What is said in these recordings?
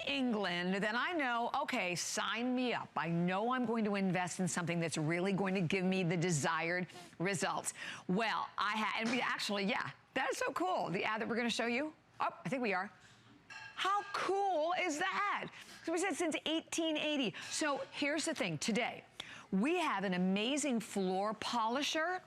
England, then I know, okay, sign me up. I know I'm going to invest in something that's really going to give me the desired results. Well, and we actually, yeah, that is so cool. The ad that we're going to show you. Oh, I think we are. How cool is that? So we said since 1880. So here's the thing. Today, we have an amazing floor polisher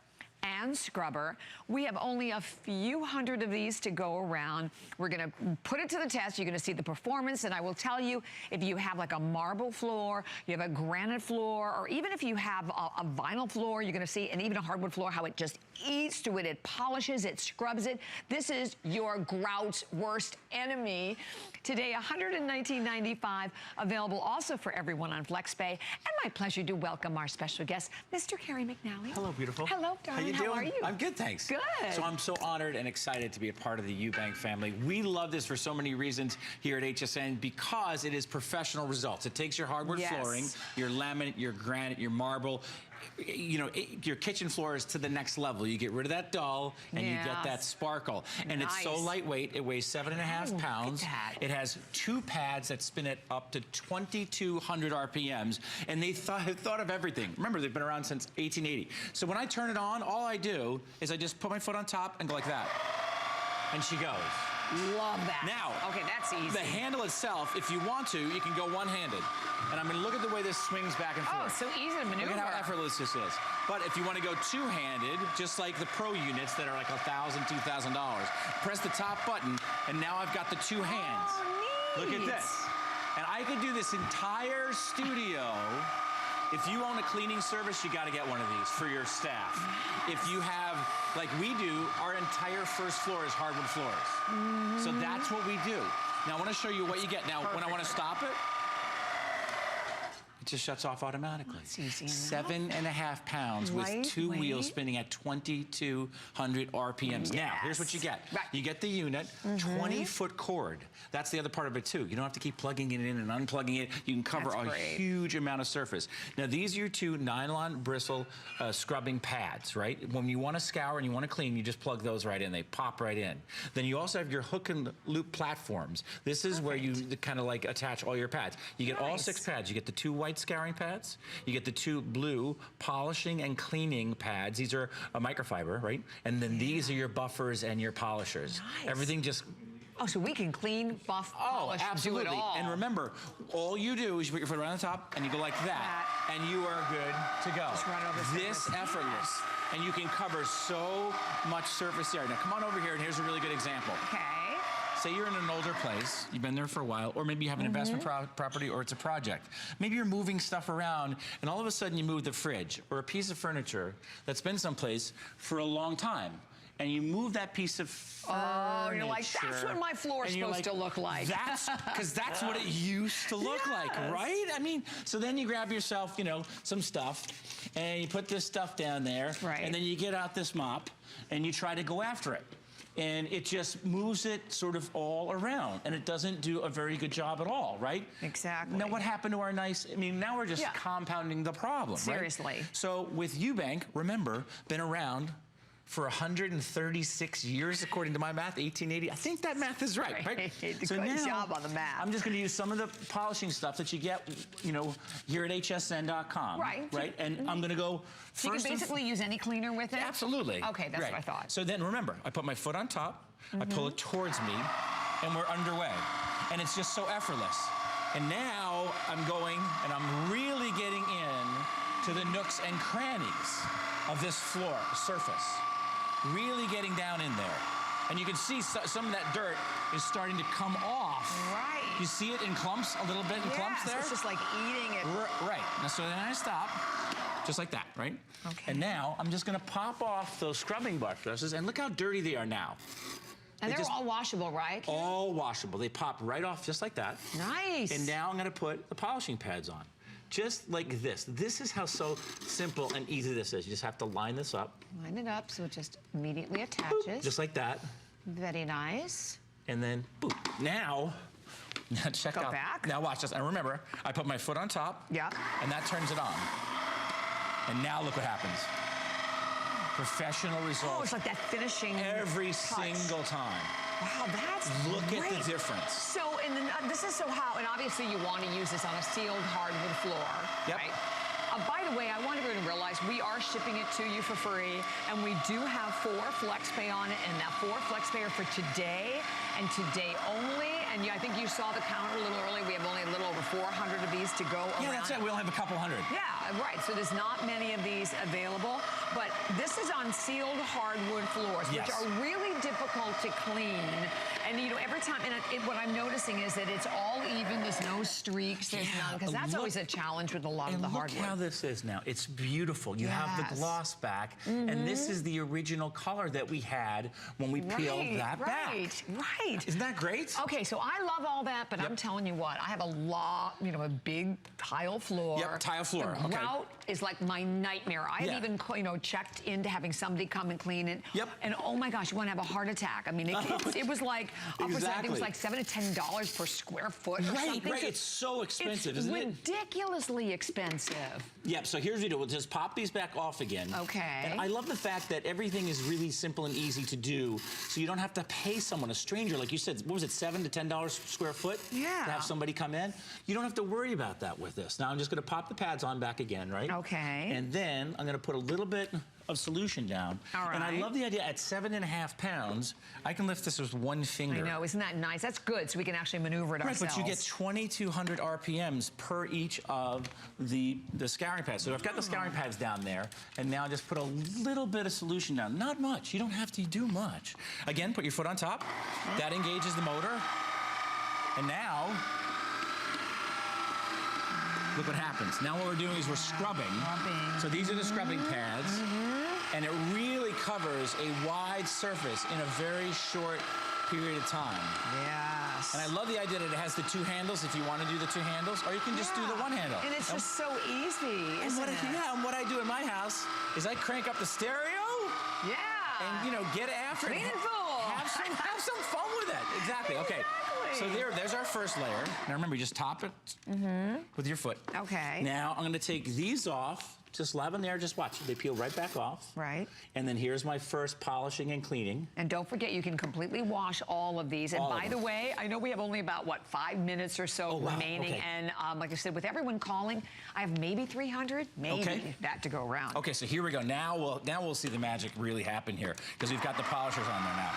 and scrubber. We have only a few hundred of these to go around. We're gonna put it to the test. You're gonna see the performance, and I will tell you, if you have like a marble floor, you have a granite floor, or even if you have a vinyl floor, you're gonna see, and even a hardwood floor, how it just eats to it. It polishes, it scrubs it. This is your grout's worst enemy. Today, $119.95, available also for everyone on FlexPay. And my pleasure to welcome our special guest, Mr. Kerry McNally. Hello, beautiful. Hello, darling. How are you? I'm good, thanks. Good. So I'm so honored and excited to be a part of the Ewbank family. We love this for so many reasons here at HSN because it is professional results. It takes your hardwood flooring, your laminate, your granite, your marble, you know, your kitchen floor is to the next level. You get rid of that dull and you get that sparkle. And it's so lightweight. It weighs 7.5 pounds. It has 2 pads that spin it up to 2,200 RPMs. And they thought of everything. Remember, they've been around since 1880. So when I turn it on, all I do is I just put my foot on top and go like that. And she goes. Love that. Now, okay, that's easy. The handle itself, if you want to, you can go one-handed. And I mean, look at the way this swings back and forth. Oh, so easy to maneuver. Look at how effortless this is. But if you want to go two-handed, just like the pro units that are like $1,000, $2,000, press the top button, and now I've got the 2 hands. Oh, neat. Look at this. And I could do this entire studio. If you own a cleaning service, you got to get one of these for your staff. If you have, like we do, our entire first floor is hardwood floors. So that's what we do. Now I want to show you what you get. Now, when I want to stop it, it just shuts off automatically. That's easy enough. 7.5 pounds with 2 wheels spinning at 2,200 RPMs. Now, here's what you get. You get the unit, 20-foot cord. That's the other part of it too. You don't have to keep plugging it in and unplugging it. You can cover a huge amount of surface. Now, these are your 2 nylon bristle scrubbing pads, right? When you want to scour and you want to clean, you just plug those right in. They pop right in. Then you also have your hook and loop platforms. This is where you kind of like attach all your pads. You get all 6 pads. You get the 2 white scouring pads. You get the 2 blue polishing and cleaning pads. These are a microfiber, right? And then these are your buffers and your polishers. Everything just... Oh, so we can clean, buff, polish, absolutely. do it all. And remember, all you do is you put your foot right on the top and you go like that, and you are good to go. Just run over this effortless. And you can cover so much surface area. Now come on over here, and here's a really good example. Okay. Say you're in an older place, you've been there for a while, or maybe you have an investment property, or it's a project. Maybe you're moving stuff around, and all of a sudden you move the fridge or a piece of furniture that's been someplace for a long time. And you move that piece of furniture. Oh, you're like, that's what my floor is supposed to look like. That's, because that's what it used to look like, right? I mean, so then you grab yourself, you know, some stuff, and you put this stuff down there, and then you get out this mop, and you try to go after it. And it just moves it sort of all around, and it doesn't do a very good job at all, right? Exactly. Now, what happened to our nice, I mean, now we're just compounding the problem, Seriously. right? So with Ewbank, remember, been around for 136 years, according to my math, 1880. I think that math is right? So good job on the math. I'm just going to use some of the polishing stuff that you get, you know, here at hsn.com. Right. And I'm going to go first. So you can basically use any cleaner with it? Absolutely. Okay, that's what I thought. So then remember, I put my foot on top, I pull it towards me, and we're underway. And it's just so effortless. And now I'm going, and I'm really getting in to the nooks and crannies of this floor, surface. Really getting down in there. And you can see some of that dirt is starting to come off. Right. You see it in clumps, a little bit in clumps there? So it's just like eating it. Right. Now, so then I stop, just like that, right? Okay. And now I'm just gonna pop off those scrubbing brushes, and look how dirty they are now. And they're all washable, right? All washable. They pop right off just like that. Nice. And now I'm gonna put the polishing pads on. Just like this. This is how so simple and easy this is. You just have to line this up. Line it up so it just immediately attaches. Boop, just like that. Very nice. And then, boop. Now check out. Back. Now watch this. And remember, I put my foot on top. Yeah. And that turns it on. And now look what happens. Professional results. Oh, it's like that finishing every single time. Wow, that's Look great. at the difference. So, this is so how, and obviously you want to use this on a sealed hardwood floor, right? By the way, I want everyone to realize we are shipping it to you for free, and we do have 4 FlexPay on it, and that 4 FlexPay are for today and today only. And I think you saw the counter a little early. We have only a little over 400 of these to go around. Yeah, that's it. We only have a couple hundred. Yeah, right. So there's not many of these available. But this is on sealed hardwood floors, which are really difficult to clean. And, you know, every time, and what I'm noticing is that it's all even. There's no streaks. There's none, because that's always a challenge with a lot of the hardwood. Look how this is now. It's beautiful. You have the gloss back, and this is the original color that we had when we peeled that back. Right. Isn't that great? Okay, so I love all that, but I'm telling you what, I have a lot, you know, a big tile floor. Yep, tile floor. The grout is like my nightmare. I have even, you know, checked into having somebody come and clean it. And oh my gosh, you want to have a heart attack. I mean, it was like, I think it was like $7 to $10 per square foot or something. Right, it's so expensive, isn't it? It's ridiculously expensive. Yep, so here's what we do. We'll just pop these back off again. Okay. And I love the fact that everything is really simple and easy to do, so you don't have to pay someone, a stranger, like you said, what was it, $7 to $10 square foot? To have somebody come in? You don't have to worry about that with this. Now I'm just gonna pop the pads on back again, right? Okay. And then I'm gonna put a little bit of solution down. And I love the idea, at 7.5 pounds, I can lift this with one finger. I know, isn't that nice? That's good, so we can actually maneuver it ourselves. But you get 2,200 RPMs per each of the scouring pads. So I've got the scouring pads down there, and now just put a little bit of solution down. Not much, you don't have to do much. Again, put your foot on top. That engages the motor. And now, look what happens. Now what we're doing is we're scrubbing. So these are the scrubbing pads. And it really covers a wide surface in a very short period of time. Yes. And I love the idea that it has the 2 handles if you want to do the 2 handles, or you can just do the 1 handle. And it's just so easy, isn't it? And what I do in my house is I crank up the stereo. And, you know, get after it. Meaningful. Have some fun with it. Exactly. Okay. So there's our first layer. Now remember, you just top it with your foot. Okay. Now I'm going to take these off. Just leave them there. Just watch. They peel right back off. Right. And then here's my first polishing and cleaning. And don't forget, you can completely wash all of these. And by the way, I know we have only about, what, 5 minutes or so remaining. And like I said, with everyone calling, I have maybe 300, maybe that to go around. Okay, so here we go. Now we'll see the magic really happen here, because we've got the polishers on there now.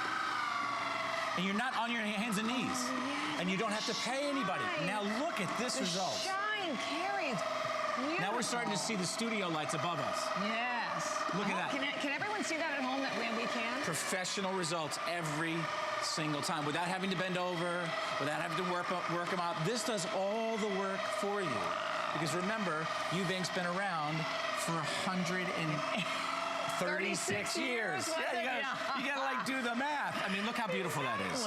And you're not on your hands and knees. And you don't have to pay anybody. Now look at this result. Shine, Carrie. Beautiful. Now we're starting to see the studio lights above us. Yes. Look at that. Can everyone see that at home that we can? Professional results every single time, without having to bend over, without having to work them out. This does all the work for you. Because remember, Ewbank's been around for 136 years. You gotta like do the math. I mean, look how beautiful that is.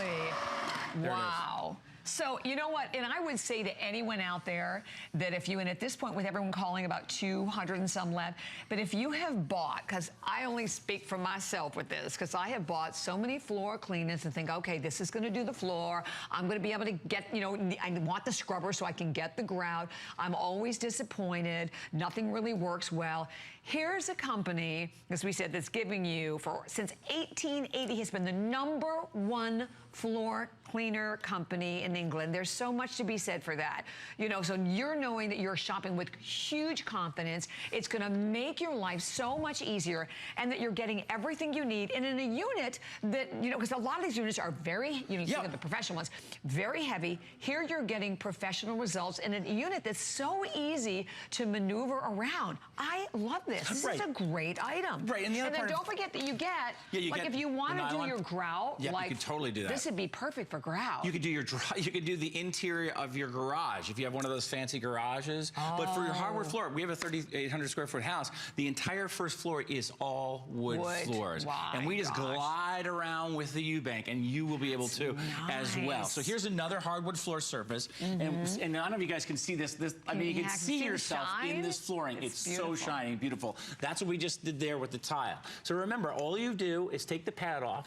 Wow. So, you know what, and I would say to anyone out there that if you, and at this point with everyone calling about 200 and some left, but if you have bought, because I only speak for myself with this, because I have bought so many floor cleaners and think, okay, this is going to do the floor. I'm going to be able to get, you know, I want the scrubber so I can get the grout. I'm always disappointed. Nothing really works well. Here's a company, as we said, that's giving you, since 1880, has been the #1 floor cleaner company in England. There's so much to be said for that. You know, so you're knowing that you're shopping with huge confidence. It's going to make your life so much easier, and that you're getting everything you need. And in a unit that, you know, because a lot of these units are very, you know, think of the professional ones, very heavy. Here you're getting professional results in a unit that's so easy to maneuver around. I love this. This is a great item. Right, and the other and then don't forget that you get, like if you want to do your grout, like you could totally do that. This would be perfect for grout. You could do you could do the interior of your garage if you have one of those fancy garages. But for your hardwood floor, we have a 3,800 square foot house. The entire first floor is all wood floors. And we just glide around with the Ewbank, and you will be able to as well. So here's another hardwood floor surface. And none of you guys can see this. I mean, you can see yourself in this flooring. It's so shiny and beautiful. That's what we just did there with the tile. So remember, all you do is take the pad off.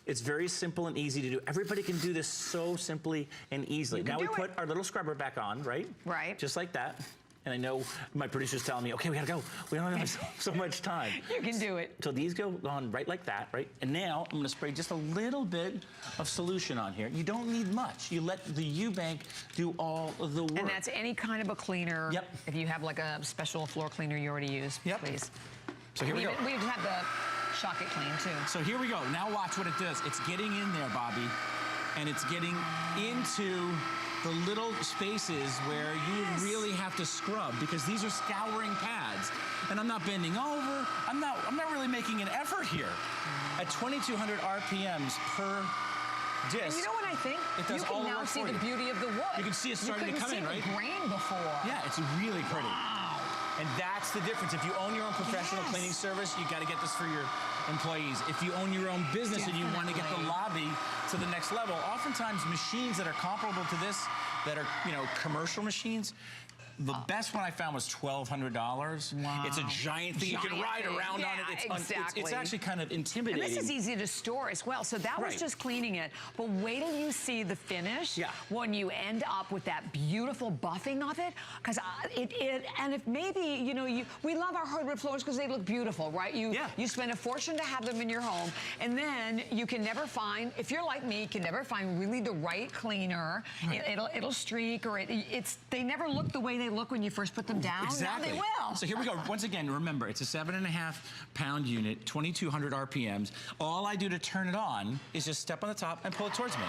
It's very simple and easy to do. Everybody can do this so simply and easily. Now we put our little scrubber back on, right? Right. Just like that. and I know my producer's telling me, okay, we gotta go. We don't have so much time. You can do it. So these go on right like that, right? And now I'm gonna spray just a little bit of solution on here. You don't need much. You let the Ewbank do all of the work. And that's any kind of a cleaner. Yep. If you have like a special floor cleaner you already use, please. So here we go. We have the Shock It Clean too. So here we go. Now watch what it does. It's getting in there, Bobby, and it's getting into the little spaces where you really have to scrub, because these are scouring pads. And I'm not bending over. I'm not really making an effort here. At 2,200 RPMs per disc. And you know what I think? It does all the work for you. You can now see the beauty of the wood. You can see it starting to come in, right? You couldn't see the grain before. Yeah, it's really pretty. Wow. And that's the difference. If you own your own professional cleaning service, you got to get this for your employees. If you own your own business and you want to get the lobby to the next level, oftentimes machines that are comparable to this, that are, you know, commercial machines, the best one I found was $1,200. Wow. It's a giant thing. You can ride around on it. It's actually kind of intimidating. And this is easy to store as well. So that was just cleaning it. But wait till you see the finish when you end up with that beautiful buffing of it. Because and if maybe, you know, we love our hardwood floors because they look beautiful, right? You spend a fortune to have them in your home. And then you can never find, if you're like me, you can never find really the right cleaner. It'll streak, or they never look the way they look when you first put them down. Exactly. Now they will. So here we go. Once again, remember, it's a 7.5 pound unit, 2,200 RPMs. All I do to turn it on is just step on the top and pull it towards me.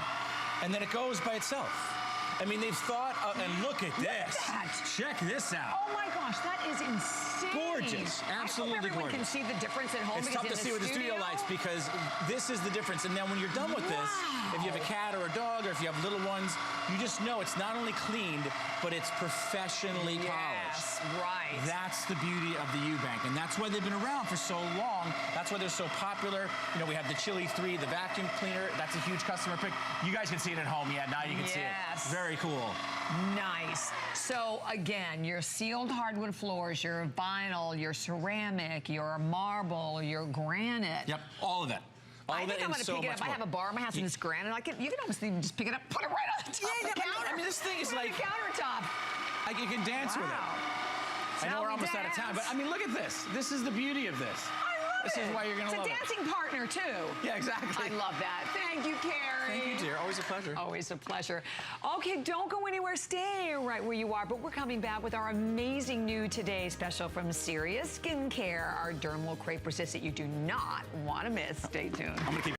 And then it goes by itself. I mean, they've thought, and look at this. Check this out. Oh my gosh, that is insane. Gorgeous, absolutely gorgeous. I hope everyone can see the difference at home. It's tough to see with the studio lights, because this is the difference. And then when you're done with this, if you have a cat or a dog, or if you have little ones, you just know it's not only cleaned, but it's professionally polished. Right. That's the beauty of the Ewbank, and that's why they've been around for so long. That's why they're so popular. You know, we have the Chili 3, the vacuum cleaner. That's a huge customer pick. You guys can see it at home. Yeah, now you can see it. Very cool. Nice. So again, your sealed hardwood floors, your vinyl, your ceramic, your marble, your granite. Yep, all of it. I think I'm going to pick it up. I have a bar in my house and it's granite. You can almost even just pick it up, put it right on the top of the counter. I mean, this thing is like the countertop. Like you can dance with it. I know we're almost out of time, but I mean, look at this. This is the beauty of this. I love it. This is why you're going to love it. It's a dancing partner, too. Yeah, exactly. I love that. Thank you, Carrie. Thank you, dear. Always a pleasure. Always a pleasure. Okay, don't go anywhere. Stay right where you are. But we're coming back with our amazing new Today special from Serious Skincare, our dermal crepe resist that you do not want to miss. Stay tuned. I'm going to keep